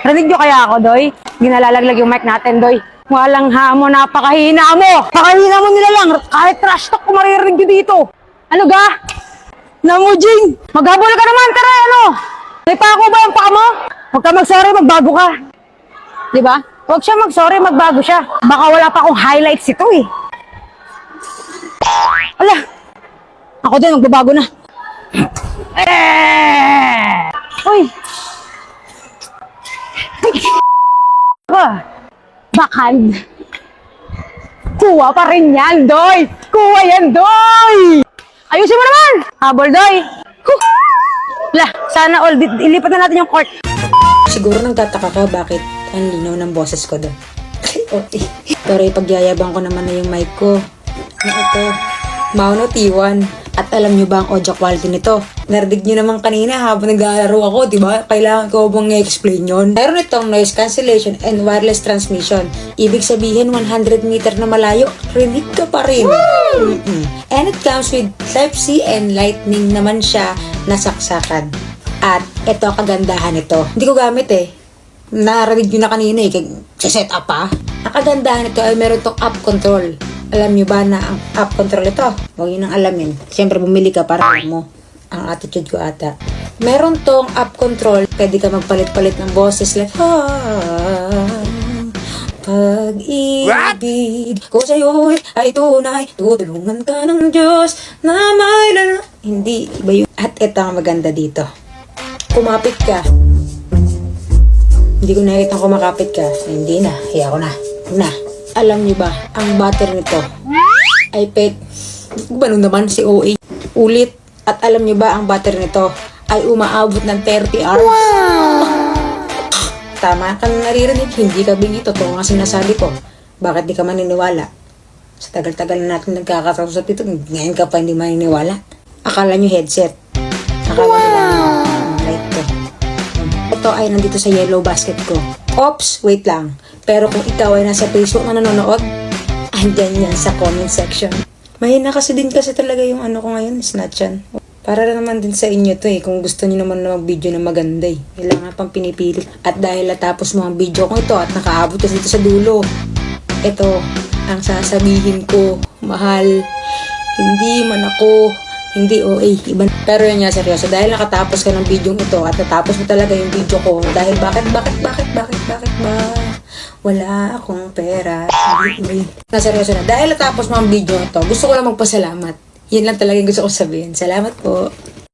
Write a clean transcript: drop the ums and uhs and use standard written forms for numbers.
Rinig nyo kaya ako, Doy? Ginalalaglag yung mic natin, Doy. Walang hamo, napakahina mo! Pakahina mo nila lang, kahit trash talk ko maririnig nyo dito. Ano ga? Namujing! Maghabol ka naman, tara, ano? May pako ba yung paka mo? Huwag ka mag-sorry, magbago ka. Di ba? Huwag siya mag-sorry, magbago siya. Baka wala pa akong highlights ito eh. Ala! Ako din, magbabago na. Uy! Backhand. Kuha pa rin yan, Doy! Kuha yan, Doy! Ayusin mo naman! Habol, Doy! Lah, sana all, ilipat na natin yung court. Siguro nagtataka ka bakit ang linaw ng boses ko doon. Okay. Pero ipagyayabang ko naman na yung mic ko. Na ito, Mauno T1. At alam nyo ba ang audio quality nito? Narinig nyo naman kanina habang naglalaro ako, di ba? Kailangan ko bang i-explain yun? Meron itong noise cancellation and wireless transmission. Ibig sabihin 100 meter na malayo, rinig ka pa rin. And it comes with Type-C and lightning naman siya na saksakan. At ito kagandahan nito. Hindi ko gamit eh. Narinig nyo na kanina eh. Set up pa. Ang kagandahan nito ay meron itong app control. Alam nyo ba na ang app control ito? Huwag nyo nang alamin. Siyempre bumili ka para mo. Ang attitude ko ata. Meron tong app control. Pwede ka magpalit-palit ng boses like pag-ibig ko sa'yo ay tunay. Tutulungan ka ng Diyos na may Hindi, iba yun. At ito ang maganda dito. Kumapit ka. Hindi ko nakikita kumakapit ka. Hindi na. Hiya ko na. Na. Alam niyo ba, ang battery nito ay pet. Ganun naman si OA. Ulit. At alam niyo ba, ang battery nito ay umaabot ng 30 hours. Wow! Tama ka naririnig. Hindi ka bingi. Totoo nga sinasabi ko. Bakit di ka maniniwala? Sa tagal-tagal na natin nagkakatrausap dito, ngayon ka pa hindi maniniwala. Akala niyo headset. Akala niyo lang light ko. Ito ay nandito sa yellow basket ko. Oops, wait lang. Pero kung ikaw ay nasa Facebook na nanonood, andyan yan sa comment section. Mahina kasi din kasi talaga yung ano ko ngayon, Snatchan. Para naman din sa inyo to eh, kung gusto niyo naman na mag-video na maganda eh. Kailangan pang pinipilit. At dahil natapos mo ang video ko ito at nakaabot kasi dito sa dulo, ito ang sasabihin ko, mahal, hindi man ako, hindi OA, iba. Pero yun nga, seryoso, dahil nakatapos ka ng video ito at natapos mo talaga yung video ko, dahil bakit ba? Wala akong pera. Seryoso na, dahil natapos mo ang video ito, gusto ko lang magpasalamat. Yan lang talaga yung gusto ko sabihin. Salamat po.